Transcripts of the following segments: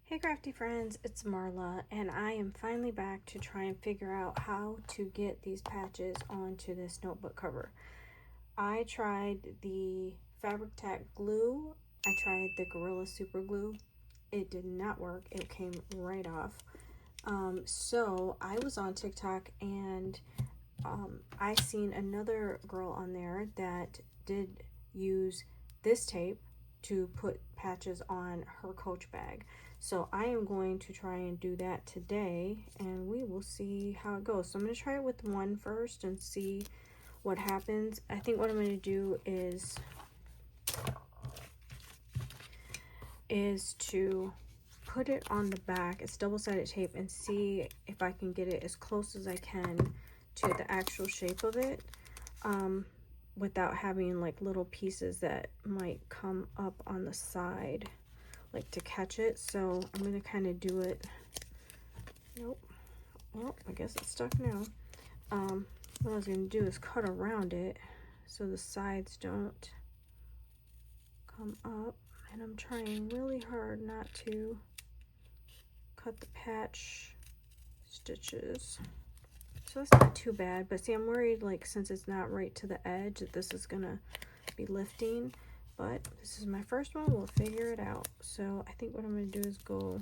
Hey Crafty friends, it's Marla, and I am finally back to try and figure out how to get these patches onto this notebook cover. I tried the Fabric Tac glue, I tried the Gorilla Super Glue. It did not work, it came right off. So I was on TikTok and I seen another girl on there that did use this tape to put patches on her Coach bag. So I am going to try and do that today and we will see how it goes. So I'm going to try it with one first and see what happens. I think what I'm going to do is to put it on the back. It's double-sided tape, and see if I can get it as close as I can to the actual shape of it, without having like little pieces that might come up on the side like to catch it. So I'm going to kind of do it. Nope. Well, I guess it's stuck now. What I was going to do is cut around it so the sides don't come up, and I'm trying really hard not to cut the patch stitches. So that's not too bad, but see, I'm worried, like, since it's not right to the edge, that this is gonna be lifting. But this is my first one, we'll figure it out. So I think what I'm gonna do is go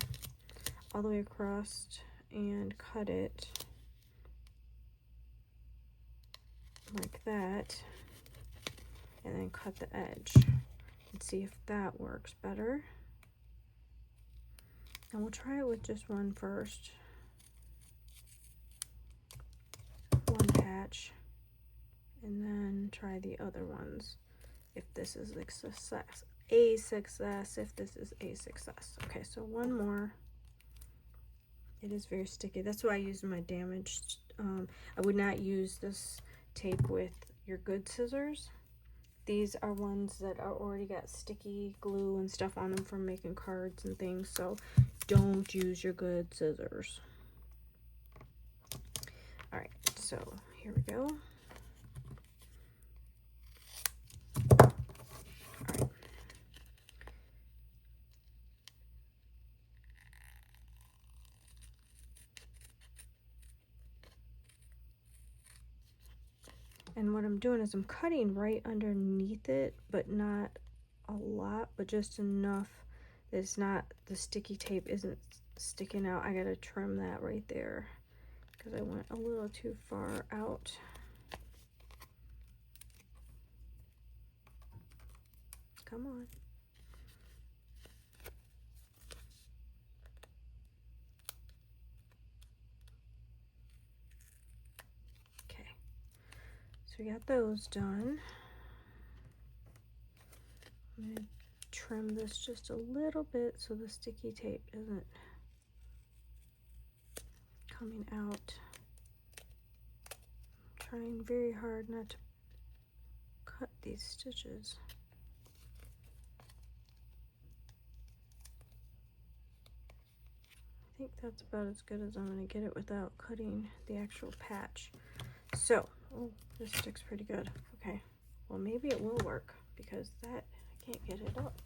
all the way across and cut it like that, and then cut the edge and see if that works better. And we'll try it with just one first. One patch, and then try the other ones if this is a success, if this is a success. Okay, so one more. It is very sticky. That's why I used my damaged. I would not use this tape with your good scissors. These are ones that are already got sticky glue and stuff on them from making cards and things, so don't use your good scissors. All right, so here we go. All right. And what I'm doing is I'm cutting right underneath it, but not a lot, but just enough that it's not, the sticky tape isn't sticking out. I gotta trim that right there because I went a little too far out. Come on. Okay, so we got those done. I'm gonna trim this just a little bit so the sticky tape isn't coming out. I'm trying very hard not to cut these stitches. I think that's about as good as I'm going to get it without cutting the actual patch. So, oh, this sticks pretty good. Okay, well, maybe it will work because that, I can't get it up.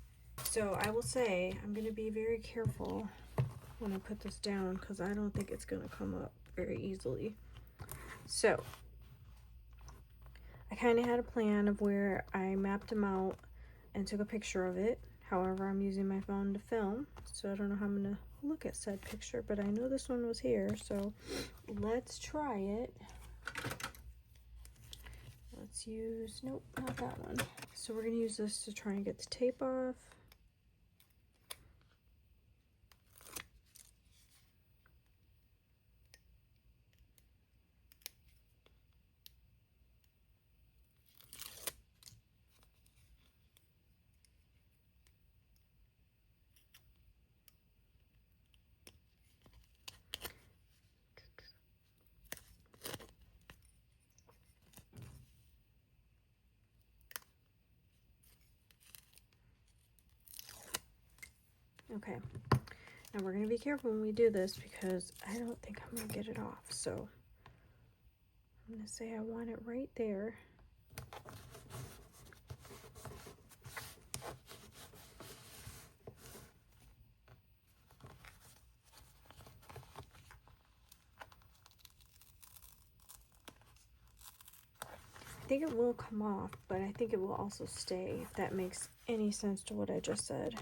So I will say I'm going to be very careful when I put this down because I don't think it's going to come up very easily. So I kind of had a plan of where I mapped them out and took a picture of it. However, I'm using my phone to film, so I don't know how I'm going to look at said picture, but I know this one was here, so let's try it. Let's use, nope, not that one. So we're going to use this to try and get the tape off. Okay, now we're going to be careful when we do this because I don't think I'm going to get it off. So I'm going to say I want it right there. think it will come off, but I think it will also stay, if that makes any sense to what I just said.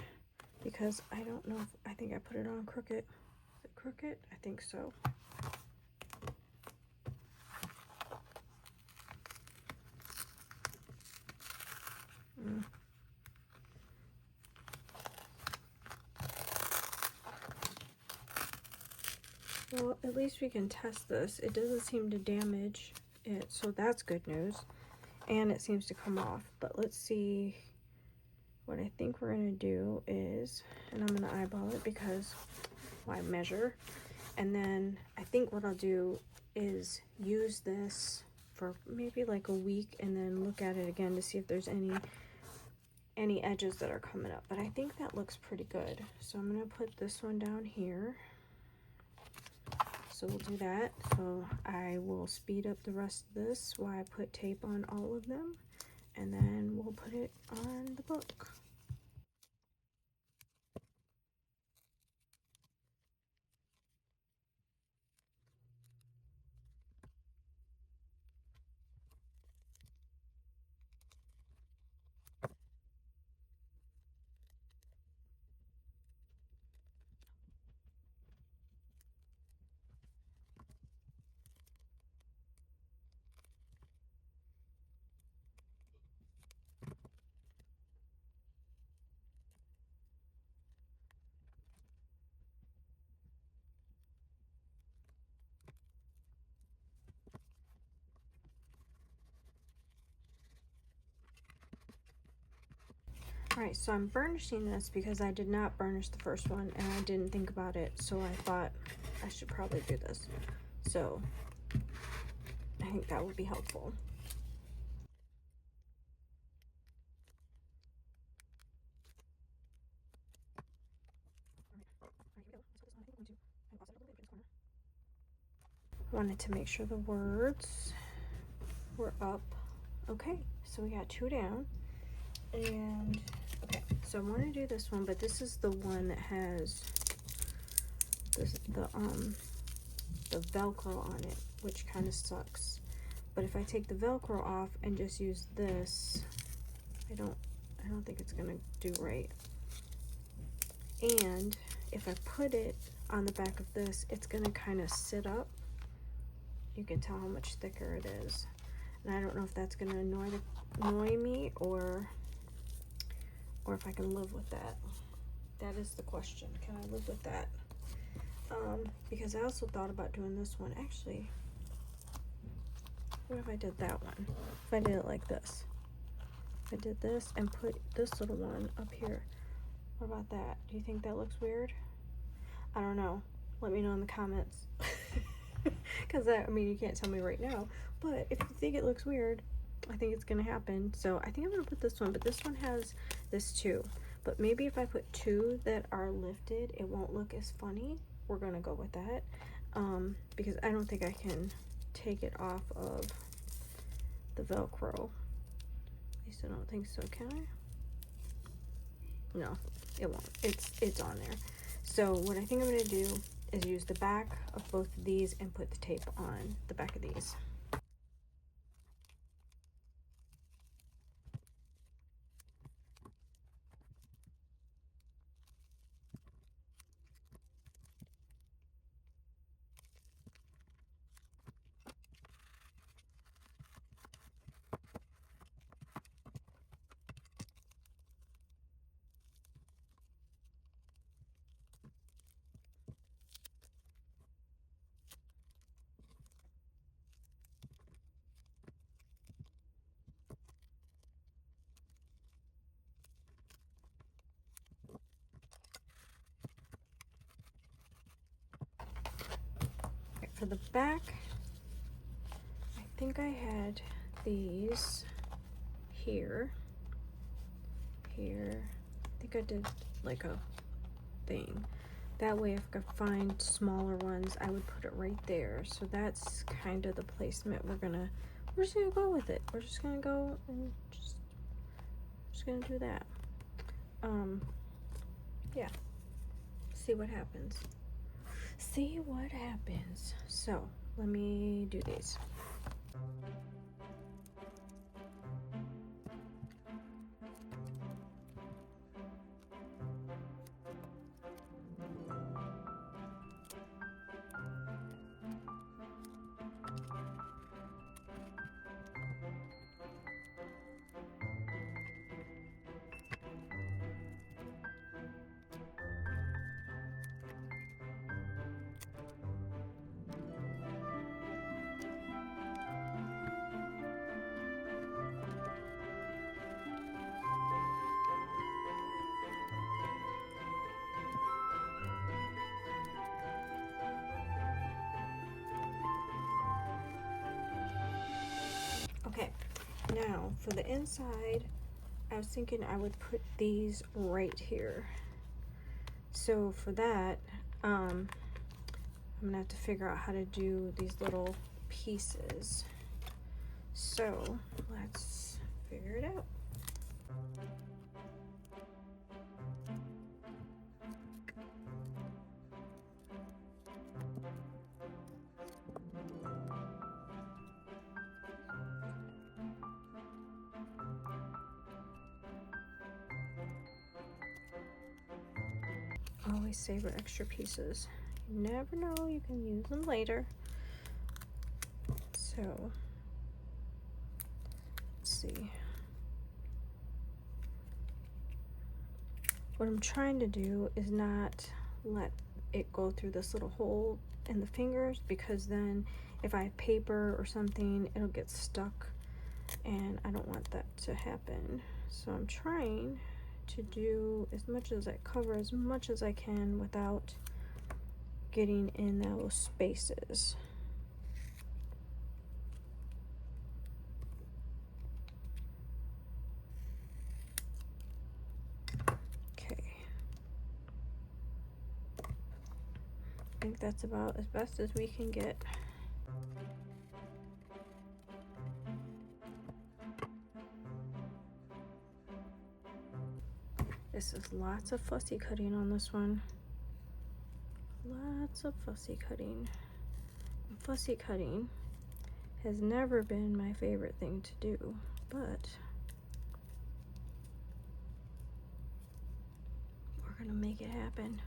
Because I don't know if, I think I put it on crooked. Is it crooked? I think so. Well, at least we can test this. It doesn't seem to damage it, so that's good news. And it seems to come off. But let's see. What I think we're going to do is, and I'm going to eyeball it because why measure. And then I think what I'll do is use this for maybe like a week and then look at it again to see if there's any edges that are coming up. But I think that looks pretty good. So I'm going to put this one down here. So we'll do that. So I will speed up the rest of this while I put tape on all of them, and then we'll put it on the book. Alright, so I'm burnishing this because I did not burnish the first one and I didn't think about it, so I thought I should probably do this. So I think that would be helpful. Wanted to make sure the words were up. Okay, so we got 2 down. And okay, so I want to do this one, but this is the one that has this, the Velcro on it, which kind of sucks. But if I take the Velcro off and just use this, I don't think it's gonna do right. And if I put it on the back of this, it's gonna kind of sit up. You can tell how much thicker it is, and I don't know if that's gonna annoy me or if I can live with that. That is the question. Can I live with that? Because I also thought about doing this one. Actually, what if I did that one? If I did it like this. If I did this and put this little one up here. What about that? Do you think that looks weird? I don't know. Let me know in the comments. Because I mean, you can't tell me right now. But if you think it looks weird, I think it's gonna happen. So I think I'm gonna put this one, but this one has this too. But maybe if I put 2 that are lifted, it won't look as funny. We're gonna go with that. Because I don't think I can take it off of the Velcro. At least I don't think so, can I? No, it won't. It's on there. So what I think I'm gonna do is use the back of both of these and put the tape on the back of these. For the back, I think I had these here. I think I did like a thing. That way if I could find smaller ones, I would put it right there. So that's kind of the placement we're just gonna go with it. We're just gonna go and just gonna do that. Yeah. See what happens. See what happens. So let me do these. Now for the inside, I was thinking I would put these right here. So for that, I'm gonna have to figure out how to do these little pieces. So let's figure it out. Always savor extra pieces. You never know, you can use them later. So let's see. What I'm trying to do is not let it go through this little hole in the fingers, because then if I have paper or something, it'll get stuck, and I don't want that to happen. So I'm trying to do as much as I cover as much as I can without getting in those spaces. Okay. I think that's about as best as we can get. This is lots of fussy cutting on this one. Lots of fussy cutting. Fussy cutting has never been my favorite thing to do, but we're gonna make it happen.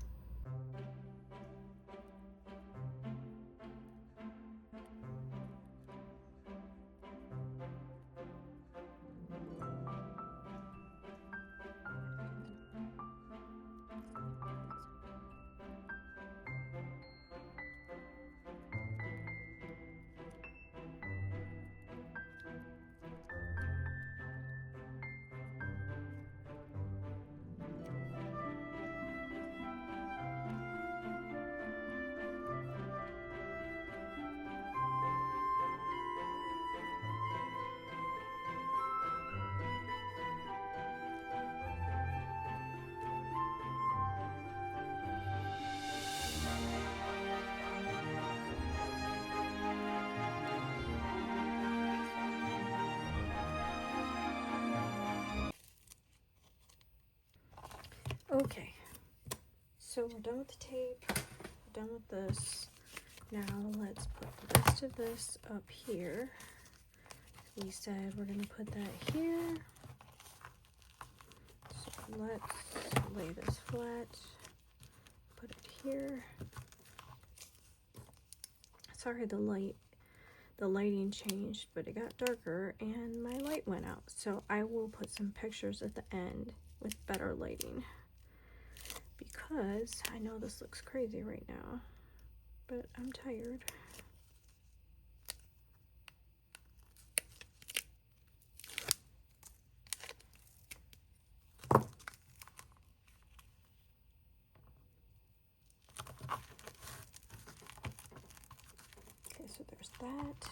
Okay, so we're done with the tape, we're done with this. Now let's put the rest of this up here. We said we're gonna put that here. So let's lay this flat, put it here. Sorry, the lighting changed, but it got darker and my light went out. So I will put some pictures at the end with better lighting, because I know this looks crazy right now, but I'm tired. Okay, so there's that,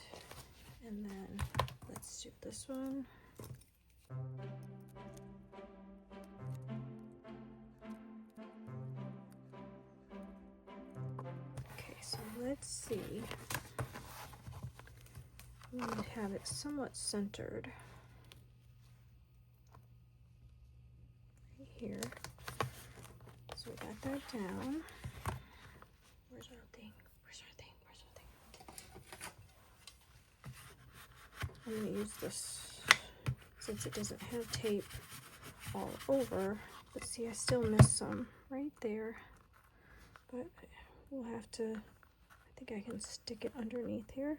and then let's do this one. So let's see. We need to have it somewhat centered right here. So we got that down. Where's our thing? Where's our thing? Where's our thing? I'm gonna use this since it doesn't have tape all over. But see, I still miss some right there. But we'll have to, I think I can stick it underneath here.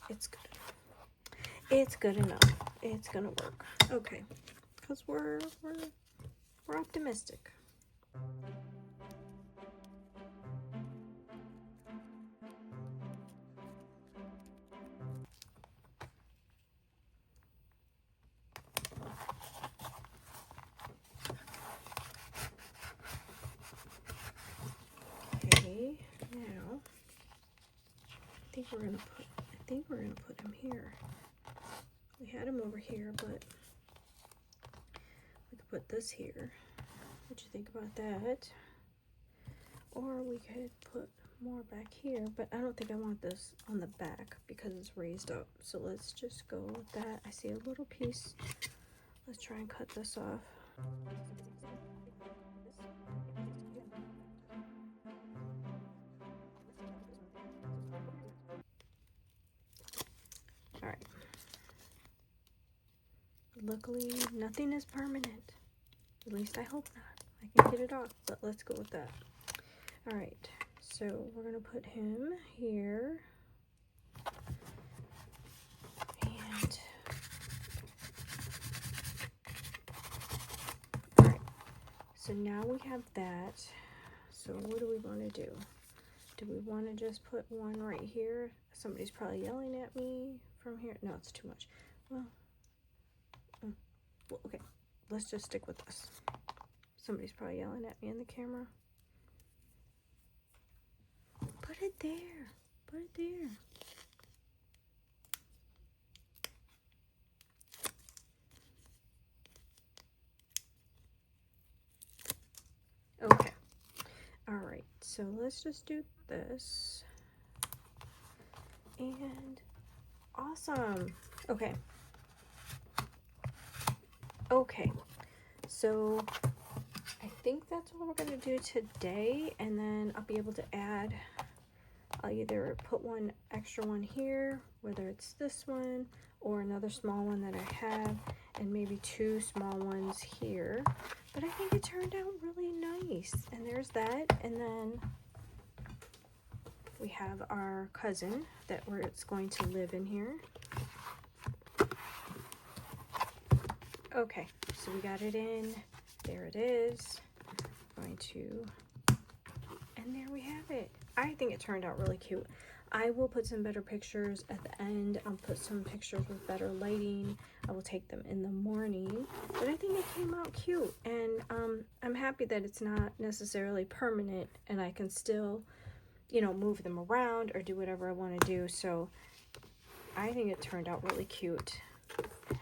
It's good. It's good enough. It's gonna work. Okay, because we're optimistic. Okay, now I think think we're gonna put him here. We had him over here, but we could put this here. What you think about that? Or we could put more back here, but I don't think I want this on the back because it's raised up. So let's just go with that. I see a little piece. Let's try and cut this off. All right. Luckily, nothing is permanent. At least I hope not. I can get it off, but let's go with that. All right. So we're gonna put him here. And all right. So now we have that. So what do we want to do? Do we want to just put one right here? Somebody's probably yelling at me from here. No, it's too much. Well, okay. Let's just stick with this. Somebody's probably yelling at me in the camera. Put it there. Put it there. Okay. All right. So let's just do this. And awesome. Okay. Okay. So I think that's what we're going to do today. And then I'll be able to add, I'll either put one extra one here, whether it's this one or another small one that I have, and maybe two small ones here. But I think it turned out really nice. And there's that. And then we have our cousin it's going to live in here. Okay, so we got it in. There it is. Going to, and there we have it. I think it turned out really cute. I will put some better pictures at the end. I'll put some pictures with better lighting. I will take them in the morning. But I think it came out cute. And I'm happy that it's not necessarily permanent and I can still, you know, move them around or do whatever I want to do. So I think it turned out really cute.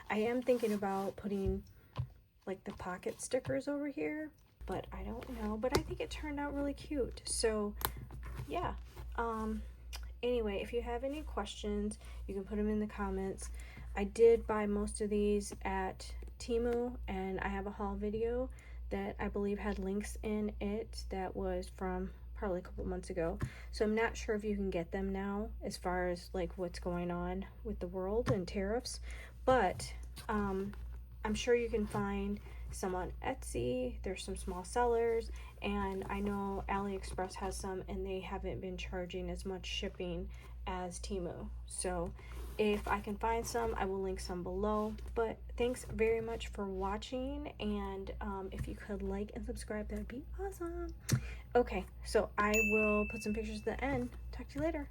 I am thinking about putting like the pocket stickers over here, but I don't know. But I think it turned out really cute. So yeah. Anyway, if you have any questions, you can put them in the comments. I did buy most of these at Temu, and I have a haul video that I believe had links in it that was from probably a couple months ago. So I'm not sure if you can get them now as far as like what's going on with the world and tariffs, but I'm sure you can find some on Etsy. There's some small sellers, and I know AliExpress has some, and they haven't been charging as much shipping as Temu. So if I can find some, I will link some below. But thanks very much for watching, and if you could like and subscribe, that would be awesome. Okay, so I will put some pictures at the end. Talk to you later.